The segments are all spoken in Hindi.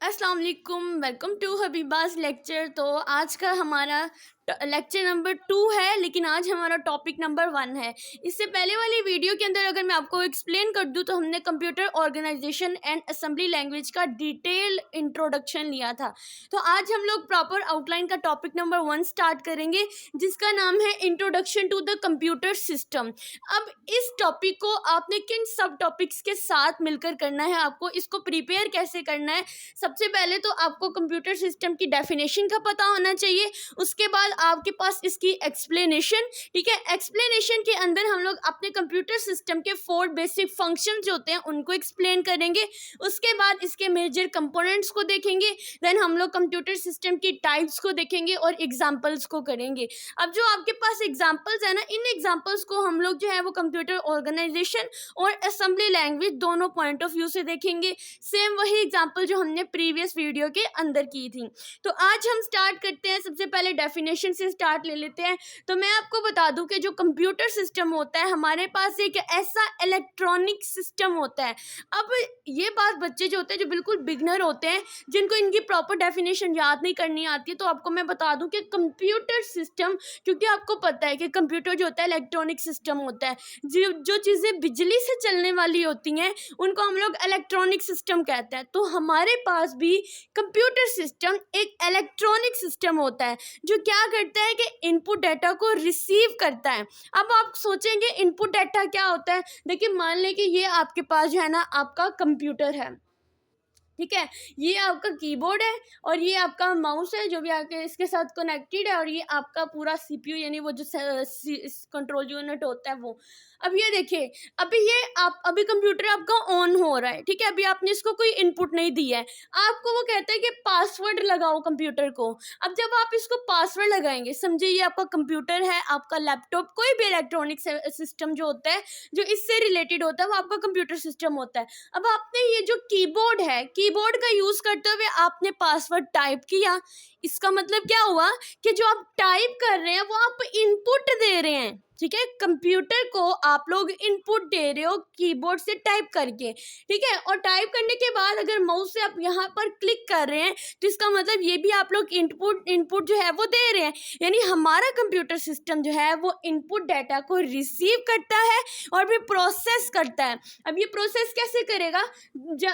अस्सलाम वालेकुम, वेलकम टू हबीबाज लेक्चर। तो आज का हमारा लेक्चर नंबर 2 है, लेकिन आज हमारा टॉपिक नंबर 1 है। इससे पहले वाली वीडियो के अंदर अगर मैं आपको एक्सप्लेन कर दूं तो हमने computer organisation and assembly language का डिटेल इंट्रोडक्शन लिया था। तो आज हम लोग प्रॉपर आउटलाइन का टॉपिक नंबर 1 स्टार्ट करेंगे, जिसका नाम है introduction to the computer system. अब इस टॉपिक को आपने किन सब टॉपिक्स के साथ मिलकर करना है, आपको इसको प्रिपेयर कैसे करना है। सबसे पहले तो आपको कंप्यूटर सिस्टम की डेफिनेशन का पता होना चाहिए, उसके बाद आपके पास इसकी एक्सप्लेनेशन। ठीक है, एक्सप्लेनेशन के अंदर हम लोग अपने कंप्यूटर सिस्टम के 4 बेसिक फंक्शन जो होते हैं उनको एक्सप्लेन करेंगे। उसके बाद इसके मेजर कंपोनेंट्स को देखेंगे। देन हम लोग कंप्यूटर सिस्टम की टाइप्स को देखेंगे और एग्जाम्पल्स को करेंगे। अब जो आपके पास एग्जाम्पल्स है ना, इन एग्जाम्पल्स को हम लोग जो है वो कंप्यूटर ऑर्गेनाइजेशन और असेंबली लैंग्वेज दोनों पॉइंट ऑफ व्यू से देखेंगे। सेम वही एग्जाम्पल जो हमने प्रीवियस वीडियो के अंदर की थी। तो आज हम स्टार्ट करते हैं। सबसे पहले डेफिनेशन से स्टार्ट ले लेते हैं। तो मैं आपको बता दूं कि जो कंप्यूटर सिस्टम होता है, हमारे पास एक ऐसा इलेक्ट्रॉनिक सिस्टम होता है। अब ये बात बच्चे जो होते हैं, जो बिल्कुल बिगनर होते हैं, जिनको इनकी प्रॉपर डेफिनेशन याद नहीं करनी आती है, तो आपको मैं बता दूं कि कंप्यूटर सिस्टम, क्योंकि आपको पता है कि कंप्यूटर जो होता है इलेक्ट्रॉनिक सिस्टम होता है। जो चीज़ें बिजली से चलने वाली होती हैं उनको हम लोग इलेक्ट्रॉनिक सिस्टम कहते हैं। तो हमारे पास भी कंप्यूटर सिस्टम एक इलेक्ट्रॉनिक सिस्टम होता है, जो क्या करता है कि इनपुट डाटा को रिसीव करता है। अब आप सोचेंगे इनपुट डाटा क्या होता है। देखिए, मान लें कि ये आपके पास जो है ना आपका कंप्यूटर है, ठीक है, ये आपका कीबोर्ड है और ये आपका माउस है जो भी आपके इसके साथ कनेक्टेड है, और ये आपका पूरा सीपीयू यानी वो जो कंट्रोल यूनिट होता है वो। अब ये देखिए, अभी कंप्यूटर आपका ऑन हो रहा है, ठीक है, अभी आपने इसको कोई इनपुट नहीं दिया है। आपको वो कहता है कि पासवर्ड लगाओ कंप्यूटर को। अब जब आप इसको पासवर्ड लगाएंगे, समझिए ये आपका कंप्यूटर है, आपका लैपटॉप, कोई भी इलेक्ट्रॉनिक सिस्टम जो होता है जो इससे रिलेटेड होता है वो आपका कंप्यूटर सिस्टम होता है। अब आपने ये जो कीबोर्ड है, कीबोर्ड का यूज करते हुए आपने पासवर्ड टाइप किया। इसका मतलब क्या हुआ कि जो आप टाइप कर रहे हैं वो आप इनपुट दे रहे हैं। ठीक है, कंप्यूटर को आप लोग इनपुट दे रहे हो कीबोर्ड से टाइप करके। ठीक है, और टाइप करने के बाद अगर माउस से आप यहाँ पर क्लिक कर रहे हैं तो इसका मतलब ये भी आप लोग इनपुट जो है वो दे रहे हैं। यानी हमारा कंप्यूटर सिस्टम जो है वो इनपुट डाटा को रिसीव करता है और फिर प्रोसेस करता है। अब ये प्रोसेस कैसे करेगा,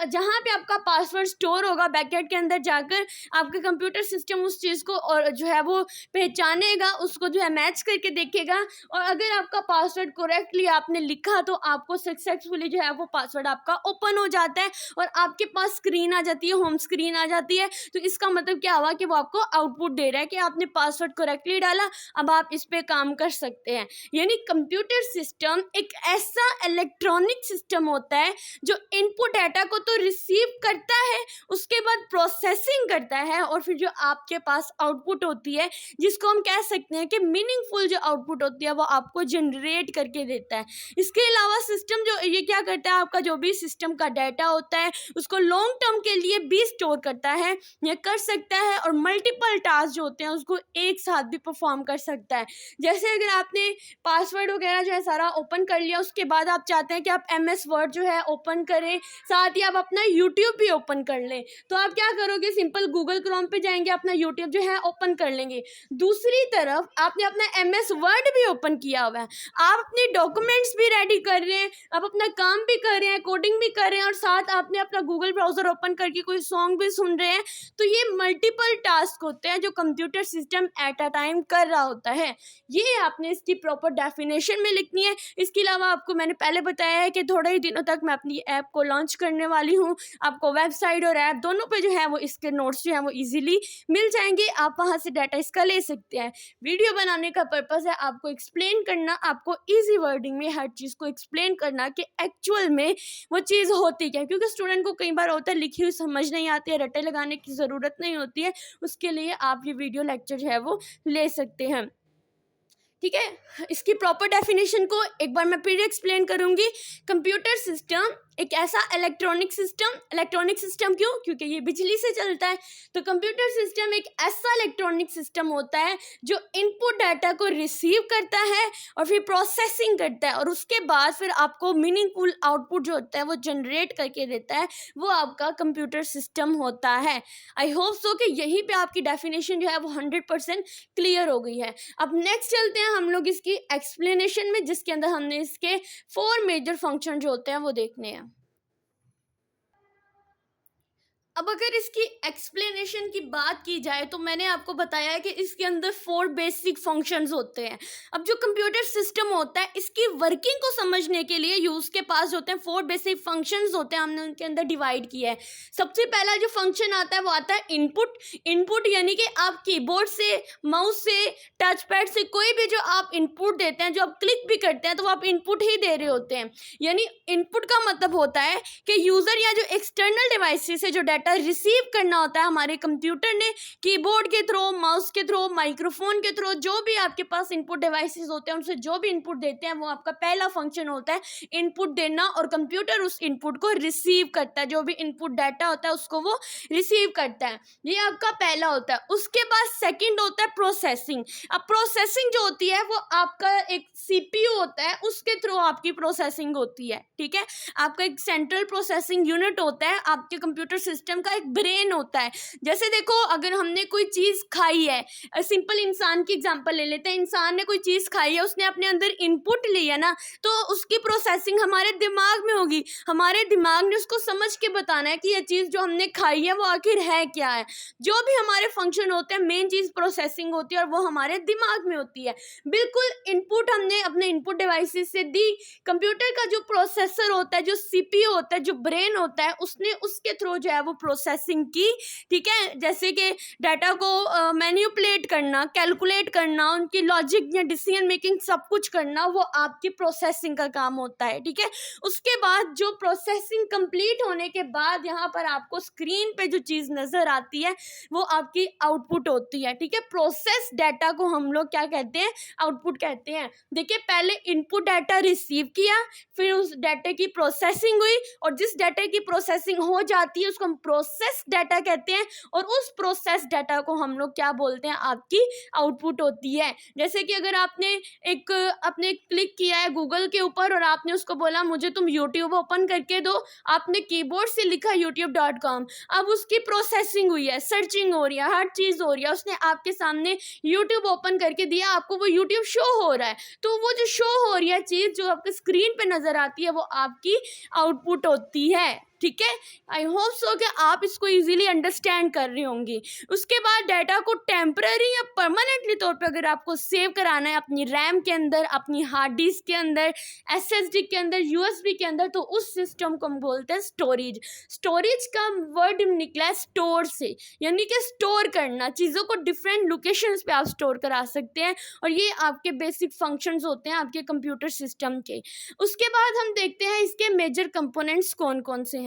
जहाँ पे आपका पासवर्ड स्टोर होगा बैकएंड के अंदर जाकर आपका कंप्यूटर सिस्टम उस चीज़ को और जो है वो पहचानेगा, उसको जो है मैच करके देखेगा, और अगर आपका पासवर्ड करेक्टली आपने लिखा तो आपको सक्सेसफुली जो है वो पासवर्ड आपका ओपन हो जाता है और आपके पास स्क्रीन आ जाती है, होम स्क्रीन आ जाती है। तो इसका मतलब क्या हुआ कि वो आपको आउटपुट दे रहा है कि आपने पासवर्ड करेक्टली डाला, अब आप इस पे काम कर सकते हैं। यानी कंप्यूटर सिस्टम एक ऐसा इलेक्ट्रॉनिक सिस्टम होता है जो इनपुट डाटा को तो रिसीव करता है, उसके बाद प्रोसेसिंग करता है, और फिर जो आपके पास आउटपुट होती है, जिसको हम कह सकते हैं कि मीनिंगफुल जो आउटपुट होती है वो आपको जनरेट करके देता है। इसके अलावा सिस्टम जो ये क्या करता है, आपका जो भी सिस्टम का डाटा होता है उसको लॉन्ग टर्म के लिए भी स्टोर करता है, ये कर सकता है, और मल्टीपल टास्क जो होते हैं उसको एक साथ भी परफॉर्म कर सकता है। जैसे अगर आपने पासवर्ड वगैरह जो है सारा ओपन कर लिया, उसके बाद आप चाहते हैं कि आप MS वर्ड जो है ओपन करें, साथ ही आप अपना यूट्यूब भी ओपन कर लें, तो आप क्या करोगे, सिंपल गूगल क्रोम पे जाएंगे, अपना यूट्यूब जो है ओपन कर लेंगे। दूसरी तरफ आपने अपना MS वर्ड भी ओपन किया हुआ है, आप अपने डॉक्यूमेंट्स भी रेडी कर रहे हैं, आप अपना काम भी कर रहे हैं, कोडिंग भी कर रहे हैं, और साथ आपने अपना गूगल ब्राउजर ओपन करके कोई सॉन्ग भी सुन रहे हैं। तो ये मल्टीपल टास्क होते हैं जो computer system at a time कर रहा होता है। ये आपने इसकी प्रॉपर डेफिनेशन में लिखनी है। इसके अलावा आपको मैंने पहले बताया है कि थोड़े ही दिनों तक मैं अपनी ऐप को लॉन्च करने वाली हूँ। आपको वेबसाइट और ऐप दोनों पे जो है वो इसके नोट्स जो है वो इजीली मिल जाएंगे, आप वहाँ से डाटा इसका ले सकते हैं। वीडियो बनाने का पर्पज़ है आपको एक्सप्लेन करना, आपको ईजी वर्डिंग में हर चीज़ को एक्सप्लेन करना कि एक्चुअल में वो चीज़ होती क्या है, क्योंकि स्टूडेंट को कई बार होता है लिखी हुई समझ नहीं आती है, रटे लगाने की ज़रूरत नहीं होती है, उसके लिए आप ये वीडियो लेक्चर जो है वो ले सकते हैं। ठीक है, इसकी प्रॉपर डेफिनेशन को एक बार मैं फिर एक्सप्लेन करूंगी। कंप्यूटर सिस्टम एक ऐसा इलेक्ट्रॉनिक सिस्टम क्यों? क्योंकि ये बिजली से चलता है। तो कंप्यूटर सिस्टम एक ऐसा इलेक्ट्रॉनिक सिस्टम होता है जो इनपुट डाटा को रिसीव करता है और फिर प्रोसेसिंग करता है, और उसके बाद फिर आपको मीनिंगफुल आउटपुट जो होता है वो जनरेट करके देता है, वो आपका कंप्यूटर सिस्टम होता है। आई होप सो कि यहीं पे आपकी डेफिनेशन जो है वो 100% क्लियर हो गई है। अब नेक्स्ट चलते हैं हम लोग इसकी एक्सप्लेनेशन में, जिसके अंदर हमने इसके 4 मेजर फंक्शन जो होते हैं वो देखने हैं। अब अगर इसकी एक्सप्लेनेशन की बात की जाए तो मैंने आपको बताया है कि इसके अंदर 4 बेसिक फंक्शंस होते हैं। अब जो कंप्यूटर सिस्टम होता है इसकी वर्किंग को समझने के लिए यूज़ के पास होते हैं 4 बेसिक फंक्शंस होते हैं, हमने उनके अंदर डिवाइड किया है। सबसे पहला जो फंक्शन आता है वो आता है इनपुट यानी कि आप कीबोर्ड से, माउस से, टच पैड से कोई भी जो आप इनपुट देते हैं, जो आप क्लिक भी करते हैं तो वो आप इनपुट ही दे रहे होते हैं। यानी इनपुट का मतलब होता है कि यूज़र या जो एक्सटर्नल डिवाइसेस से जो डाटा रिसीव करना होता है हमारे कंप्यूटर ने, कीबोर्ड के थ्रू, माउस के थ्रू, माइक्रोफोन के थ्रू, जो भी आपके पास इनपुट डिवाइसेस होते हैं उनसे जो भी इनपुट देते हैं वो आपका पहला फंक्शन होता है इनपुट देना, और कंप्यूटर उस इनपुट को रिसीव करता है, जो भी इनपुट डाटा होता है उसको वो रिसीव करता है। ये आपका पहला होता है। उसके बाद सेकंड होता है प्रोसेसिंग। अब प्रोसेसिंग जो होती है वो आपका एक सीपीयू होता है, उसके थ्रू आपकी प्रोसेसिंग होती है। ठीक है, आपका एक सेंट्रल प्रोसेसिंग यूनिट होता है, आपके कंप्यूटर सिस्टम का एक ब्रेन होता है। जैसे देखो, अगर हमने कोई चीज़ खाई है, सिंपल इंसान की एग्जांपल ले लेते हैं, इंसान ने कोई चीज़ खाई है, उसने अपने अंदर इनपुट लिया ना, तो उसकी प्रोसेसिंग हमारे दिमाग में होगी। हमारे दिमाग ने उसको समझ के बताना है कि ये चीज़ जो हमने खाई है वो आखिर है क्या है। जो भी हमारे फंक्शन होते हैं, मेन चीज़ प्रोसेसिंग होती है और वो हमारे दिमाग में होती है। बिल्कुल इनपुट हमने अपने इनपुट डिवाइसेस से दी, कंप्यूटर का जो प्रोसेसर होता है, जो सीपीयू होता है, जो ब्रेन होता है, उसने उसके थ्रू जो है वो प्रोसेसिंग की। ठीक है, जैसे कि डाटा को मैनिपुलेट करना, कैलकुलेट करना, उनकी लॉजिक या डिसीजन मेकिंग सब कुछ करना, वो आपकी प्रोसेसिंग का काम होता है। ठीक है, उसके बाद जो प्रोसेसिंग कंप्लीट होने के बाद यहाँ पर आपको स्क्रीन पे जो चीज़ नज़र आती है वो आपकी आउटपुट होती है। ठीक है, प्रोसेस डाटा को हम लोग क्या कहते हैं? आउटपुट कहते हैं। देखिए, पहले इनपुट डाटा रिसीव किया, फिर उस डाटा की प्रोसेसिंग हुई, और जिस डाटा की प्रोसेसिंग हो जाती है उसको हम प्रोसेस डाटा कहते हैं, और उस प्रोसेस डाटा को हम लोग क्या बोलते हैं? आपकी आउटपुट होती है। जैसे कि अगर आपने अपने क्लिक किया है गूगल के ऊपर और आपने उसको बोला मुझे तुम यूट्यूब ओपन करके दो, आपने कीबोर्ड से लिखा youtube.com, अब उसकी प्रोसेसिंग हुई है, सर्चिंग हो रही है, हर चीज़ हो रही है, उसने आपके सामने यूट्यूब ओपन करके दिया, आपको वो यूट्यूब शो हो रहा है, तो वो जो शो हो रही है चीज़ जो आपके स्क्रीन पे नज़र आती है वो आपकी आउटपुट होती है। ठीक है, आई होप सो कि आप इसको इजीली अंडरस्टैंड कर रहे होंगे। उसके बाद डाटा को टेम्पररी या परमानेंटली तौर पे अगर आपको सेव कराना है अपनी रैम के अंदर, अपनी हार्ड डिस्क के अंदर, एसएसडी के अंदर, यूएसबी के अंदर, तो उस सिस्टम को हम बोलते हैं स्टोरेज। स्टोरेज का वर्ड निकला है स्टोर से, यानी कि स्टोर करना, चीज़ों को डिफरेंट लोकेशंस पे आप स्टोर करा सकते हैं, और ये आपके बेसिक फंक्शंस होते हैं आपके कंप्यूटर सिस्टम के। उसके बाद हम देखते हैं इसके मेजर कंपोनेंट्स कौन कौन से हैं।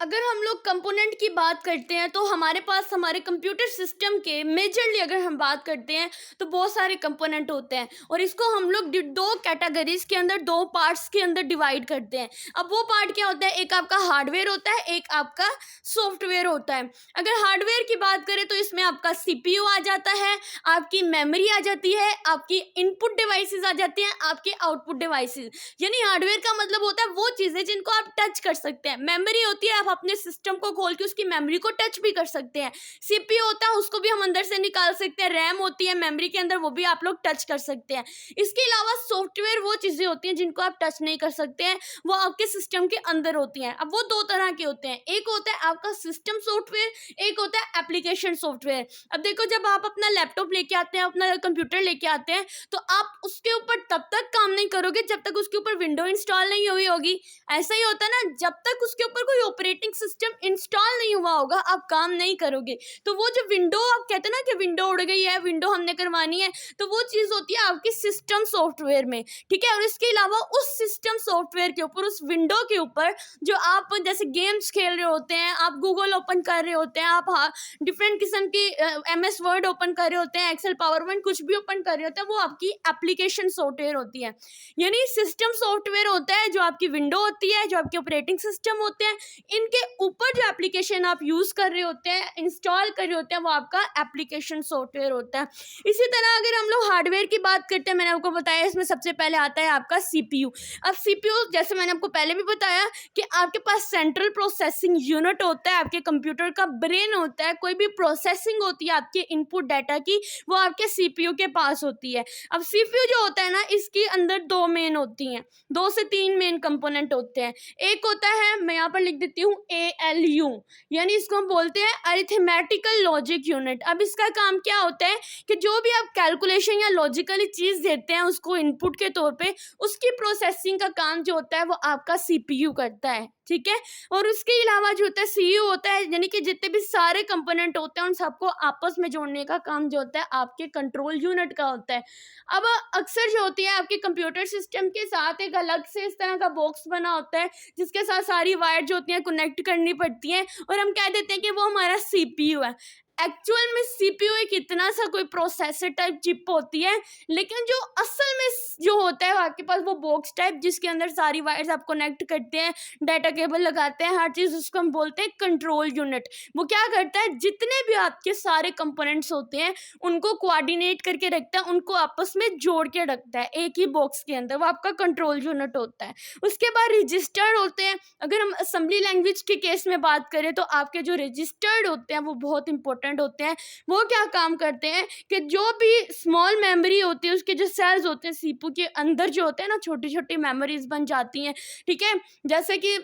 अगर हम लोग कंपोनेंट की बात करते हैं तो हमारे पास हमारे कंप्यूटर सिस्टम के मेजरली अगर हम बात करते हैं तो बहुत सारे कंपोनेंट होते हैं, और इसको हम लोग 2 कैटेगरीज के अंदर, 2 पार्ट्स के अंदर डिवाइड करते हैं। अब वो पार्ट क्या होता है? एक आपका हार्डवेयर होता है, एक आपका सॉफ्टवेयर होता है। अगर हार्डवेयर की बात करें तो इसमें आपका सीपीयू आ जाता है, आपकी मेमोरी आ जाती है, आपकी इनपुट डिवाइसेस आ जाती हैं, आपके आउटपुट डिवाइसेस। यानी हार्डवेयर का मतलब होता है वो चीज़ें जिनको आप टच कर सकते हैं। मेमोरी होती है, आप अपने सिस्टम को खोल के उसकी मेमोरी को टच भी कर सकते हैं। सीपीयू होता है, उसको भी हम अंदर से निकाल सकते हैं। रैम होती है मेमोरी के अंदर, वो भी आप लोग टच कर सकते हैं। इसके अलावा सॉफ्टवेयर वो चीज़ें होती हैं जिनको आप टच नहीं कर सकते हैं, वो आपके सिस्टम के अंदर होती हैं। अब वो 2 तरह के होते हैं, एक होता है आपका सिस्टम सॉफ्टवेयर, एक होता है एप्लीकेशन सॉफ्टवेयर। अब देखो, जब आप अपना लैपटॉप लेके आते हैं, अपना कंप्यूटर लेके आते हैं, तो आप उसके ऊपर तब तक काम नहीं करोगे जब तक उसके ऊपर विंडो इंस्टॉल नहीं हुई होगी। ऐसा ही होता है ना, जब तक उसके ऊपर कोई ऑपरेटिंग ऑपरेटिंग सिस्टम इंस्टॉल नहीं हुआ होगा आप काम नहीं करोगे। तो वो जो विंडो आप कहते हैं ना कि विंडो उड़ गई है, विंडो हमने करवानी है, तो वो चीज़ होती है आपकी सिस्टम सॉफ्टवेयर में, ठीक है। और इसके अलावा उस सिस्टम सॉफ्टवेयर के ऊपर, उस विंडो के ऊपर जो आप जैसे गेम्स खेल रहे होते हैं, आप गूगल ओपन कर रहे होते हैं, आप डिफरेंट किस्म की MS वर्ड ओपन कर रहे होते हैं, एक्सेल पावर पॉइंट कुछ भी ओपन कर रहे होते हैं, वो आपकी एप्लीकेशन सॉफ्टवेयर होती है। यानी सिस्टम सॉफ्टवेयर होता है जो आपकी विंडो होती है, जो आपके ऑपरेटिंग सिस्टम होते हैं, इनके ऊपर जो एप्लीकेशन आप यूज़ कर रहे होते हैं, इंस्टॉल कर रहे होते हैं, वो आपका एप्लीकेशन सॉफ्टवेयर होता है। इसी तरह अगर हम लोग हार्डवेयर की बात करते हैं, मैंने आपको बताया इसमें सबसे पहले आता है आपका CPU। अब CPU जैसे मैंने आपको पहले भी बताया कि आपके पास सेंट्रल प्रोसेसिंग यूनिट होता है, आपके कंप्यूटर का ब्रेन होता है, कोई भी प्रोसेसिंग होती है आपके इनपुट डाटा की, वो आपके CPU के पास होती है। अब CPU जो होता है ना, इसके अंदर दो मेन होती हैं, 2 से 3 मेन कंपोनेंट होते हैं। एक होता है, मैं यहाँ पर लिख देती हूँ ALU, यानी इसको हम बोलते हैं अरिथमेटिकल लॉजिक यूनिट। अब इसका काम क्या होता है कि जो भी आप कैलकुलेशन या लॉजिकली चीज़ देते हैं उसको इनपुट के तौर पे, उसकी प्रोसेसिंग का काम जो होता है वो आपका CPU करता है, ठीक है। और उसके अलावा जो होता है CPU होता है, यानी कि जितने भी सारे कंपोनेंट होते हैं उन सबको आपस में जोड़ने का काम जो होता है आपके कंट्रोल यूनिट का होता है। अब अक्सर जो होती है आपके कंप्यूटर सिस्टम के साथ एक अलग से इस तरह का बॉक्स बना होता है, जिसके साथ सारी वायर जो होती हैं कनेक्ट करनी पड़ती हैं, और हम कह देते हैं कि वो हमारा CPU है। एक्चुअल में CPU एक इतना सा कोई प्रोसेसर टाइप चिप होती है, लेकिन जो असल में जो होता है आपके पास वो बॉक्स टाइप, जिसके अंदर सारी वायर्स आप कनेक्ट करते हैं, डाटा केबल लगाते हैं, हर चीज़, उसको हम बोलते हैं कंट्रोल यूनिट। वो क्या करता है, जितने भी आपके सारे कंपोनेंट्स होते हैं उनको कोऑर्डिनेट करके रखता है, उनको आपस में जोड़ के रखता है एक ही बॉक्स के अंदर, वो आपका कंट्रोल यूनिट होता है। उसके बाद रजिस्टर्ड होते हैं। अगर हम असेंबली लैंग्वेज के केस में बात करें तो आपके जो रजिस्टर्ड होते हैं वो बहुत इंपॉर्टेंट होते हैं। वो क्या काम करते हैं कि जो भी स्मॉल मेमोरी होती है, उसके जो सेल्स होते हैं CPU के अंदर जो होते हैं ना, छोटी छोटी मेमोरीज बन जाती हैं, ठीक है। जैसे कि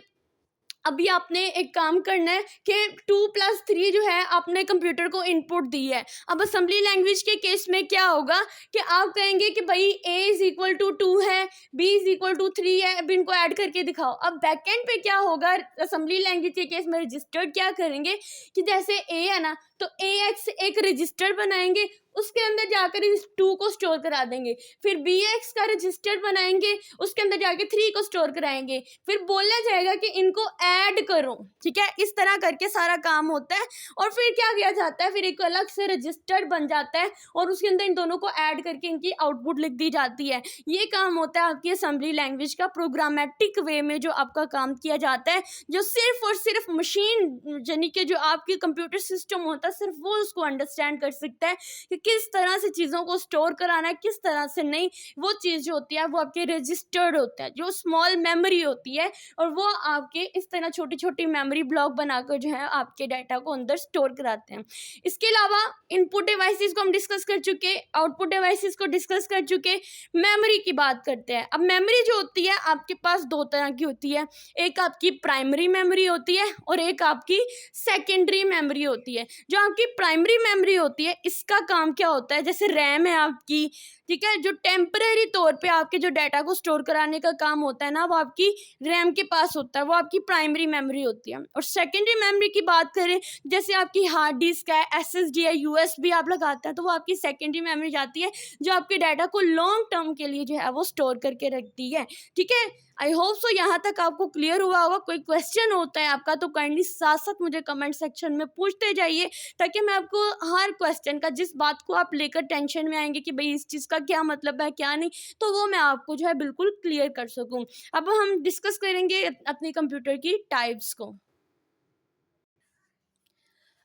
अभी आपने एक काम करना है कि 2+3 जो है आपने कंप्यूटर को इनपुट दी है। अब असेंबली लैंग्वेज के केस में क्या होगा कि आप कहेंगे कि भाई A=2 है, B=3 है, अब इनको ऐड करके दिखाओ। अब बैकएंड पे क्या होगा, असेंबली लैंग्वेज के केस में रजिस्टर्ड क्या करेंगे कि जैसे A है ना, तो AX एक रजिस्टर बनाएंगे, उसके अंदर जाकर इस 2 को स्टोर करा देंगे, फिर BX का रजिस्टर बनाएंगे, उसके अंदर जाके 3 को स्टोर कराएंगे, फिर बोला जाएगा कि इनको ऐड करो, ठीक है। इस तरह करके सारा काम होता है, और फिर क्या किया जाता है, फिर एक अलग से रजिस्टर बन जाता है और उसके अंदर इन दोनों को ऐड करके इनकी आउटपुट लिख दी जाती है। ये काम होता है आपकी असेंबली लैंग्वेज का, प्रोग्रामेटिक वे में जो आपका काम किया जाता है, जो सिर्फ और सिर्फ मशीन यानी कि जो आपकी कंप्यूटर सिस्टम होता है सिर्फ वो उसको अंडरस्टैंड कर सकता है कि किस तरह से चीज़ों को स्टोर कराना है, किस तरह से नहीं। वो चीज़ जो होती है वो आपके रजिस्टर्ड होता है, जो स्मॉल मेमोरी होती है, और वो आपके इस तरह छोटी छोटी मेमोरी ब्लॉक बनाकर जो है आपके डाटा को अंदर स्टोर कराते हैं। इसके अलावा इनपुट डिवाइसेस को हम डिस्कस कर चुके, आउटपुट डिवाइसेस को डिस्कस कर चुके, मेमोरी की बात करते हैं। अब मेमोरी जो होती है आपके पास 2 तरह की होती है, एक आपकी प्राइमरी मेमोरी होती है और एक आपकी सेकेंडरी मेमोरी होती है। जो आपकी प्राइमरी मेमोरी होती है इसका काम क्या होता है, जैसे रैम है आपकी, ठीक है, जो टेम्परेरी तौर पे आपके जो डाटा को स्टोर कराने का काम होता है ना, वो आपकी रैम के पास होता है, वो आपकी प्राइमरी मेमोरी होती है। और सेकेंडरी मेमोरी की बात करें, जैसे आपकी हार्ड डिस्क है, SSD है, USB आप लगाते हैं, तो वो आपकी सेकेंडरी मेमोरी जाती है, जो आपके डाटा को लॉन्ग टर्म के लिए जो है वो स्टोर करके रखती है, ठीक है। आई होप सो यहाँ तक आपको क्लियर हुआ होगा। कोई क्वेश्चन होता है आपका तो काइंडली साथ साथ मुझे कमेंट सेक्शन में पूछते जाइए, ताकि मैं आपको हर क्वेश्चन का, जिस बात को आप लेकर टेंशन में आएंगे कि भाई इस चीज़ का क्या मतलब है क्या नहीं, तो वो मैं आपको जो है बिल्कुल क्लियर कर सकूँ। अब हम डिस्कस करेंगे अपने कंप्यूटर की टाइप्स को।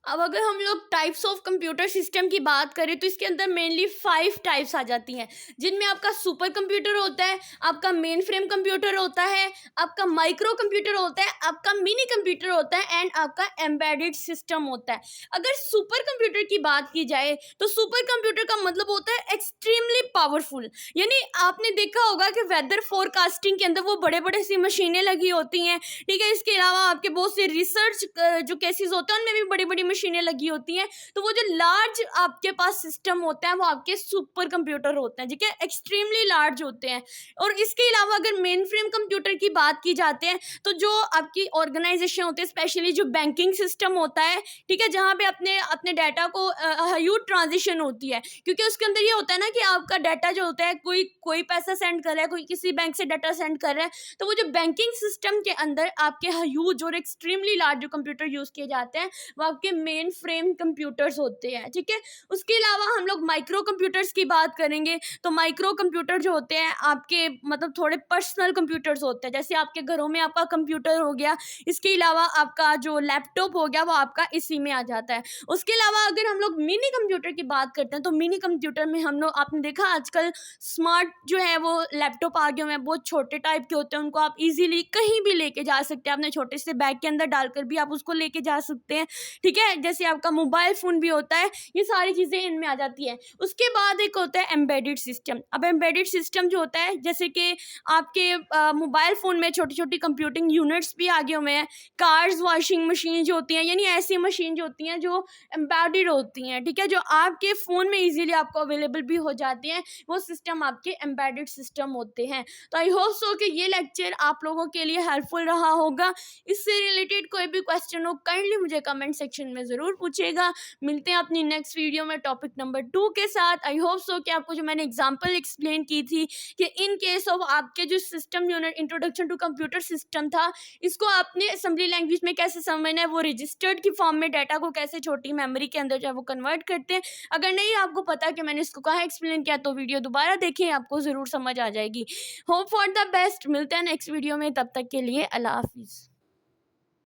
अब अगर हम लोग टाइप्स ऑफ कंप्यूटर सिस्टम की बात करें तो इसके अंदर मेनली 5 टाइप्स आ जाती हैं, जिनमें आपका सुपर कंप्यूटर होता है, आपका मेन फ्रेम कंप्यूटर होता है, आपका माइक्रो कंप्यूटर होता है, आपका मिनी कंप्यूटर होता है, एंड आपका एम्बेडेड सिस्टम होता है। अगर सुपर कंप्यूटर की बात की जाए तो सुपर कंप्यूटर का मतलब होता है एक्सट्रीमली पावरफुल, यानी आपने देखा होगा कि वेदर फोरकास्टिंग के अंदर वो बड़े बड़े सी मशीनें लगी होती हैं, ठीक है। इसके अलावा आपके बहुत से रिसर्च जो केसेस होते हैं उनमें भी बड़ी बड़ी मशीनें लगी होती हैं, तो वो जो लार्ज आपके पास सिस्टम होता है वो आपके सुपर कंप्यूटर होते हैं, ठीक है, एक्सट्रीमली लार्ज होते हैं। और इसके अलावा अगर मेन फ्रेम कंप्यूटर की बात की जाती है तो जो आपकी ऑर्गेनाइजेशन होती है, स्पेशली जो बैंकिंग सिस्टम होता है, ठीक है, जहाँ पे अपने अपने डाटा को ह्यूज ट्रांजिशन होती है, क्योंकि उसके अंदर ये होता है ना कि आपका डाटा जो होता है, कोई कोई पैसा सेंड कर रहा है, कोई किसी बैंक से डाटा सेंड कर रहा है, तो वो जो बैंकिंग सिस्टम के अंदर आपके ह्यूज और एक्सट्रीमली लार्ज जो कंप्यूटर यूज किए जाते हैं वो आपके मेन फ्रेम कंप्यूटर्स होते हैं, ठीक है। उसके अलावा हम लोग माइक्रो कंप्यूटर्स की बात करेंगे, तो माइक्रो कंप्यूटर जो होते हैं आपके मतलब थोड़े पर्सनल कंप्यूटर्स होते हैं, जैसे आपके घरों में आपका कंप्यूटर हो गया, इसके अलावा आपका जो लैपटॉप हो गया वो आपका इसी में आ जाता है। उसके अलावा अगर हम लोग मिनी कंप्यूटर की बात करते हैं तो मिनी कंप्यूटर में हम लोग, आपने देखा आजकल स्मार्ट जो है वो लैपटॉप आ गए हुए हैं, बहुत छोटे टाइप के होते हैं, उनको आप इजीली कहीं भी लेके जा सकते हैं, अपने छोटे से बैग के अंदर डालकर भी आप उसको लेके जा सकते हैं, ठीक है, जैसे आपका मोबाइल फ़ोन भी होता है, ये सारी चीज़ें इनमें आ जाती हैं। उसके बाद एक होता है एम्बेडेड सिस्टम। अब एम्बेडेड सिस्टम जो होता है, जैसे कि आपके मोबाइल फ़ोन में छोटी छोटी कंप्यूटिंग यूनिट्स भी आगे हुए हैं, कार्स, वॉशिंग मशीन जो होती हैं, यानी ऐसी मशीन जो होती हैं जो एम्बेडेड होती हैं, ठीक है, जो आपके फ़ोन में इजीली आपको अवेलेबल भी हो जाती हैं, वो सिस्टम आपके एम्बेडेड सिस्टम होते हैं। तो आई होप सो कि ये लेक्चर आप लोगों के लिए हेल्पफुल रहा होगा। इससे रिलेटेड कोई भी क्वेश्चन हो काइंडली मुझे कमेंट सेक्शन में ज़रूर पूछिएगा। मिलते हैं अपनी नेक्स्ट वीडियो में टॉपिक नंबर 2 के साथ। आई होप सो कि आपको जो मैंने एग्जांपल एक्सप्लेन की थी कि इन केस ऑफ आपके जो system unit introduction to computer system था, इसको आपने असेंबली लैंग्वेज में कैसे समझना है, वो रजिस्टर्ड की फॉर्म में डाटा को कैसे छोटी मेमोरी के अंदर जो है वो कन्वर्ट करते हैं। अगर नहीं आपको पता कि मैंने इसको कहाँ एक्सप्लेन किया तो वीडियो दोबारा देखें, आपको ज़रूर समझ आ जाएगी। Hope for the best. मिलते हैं नेक्स्ट वीडियो में, तब तक के लिए अल्लाह हाफिज़।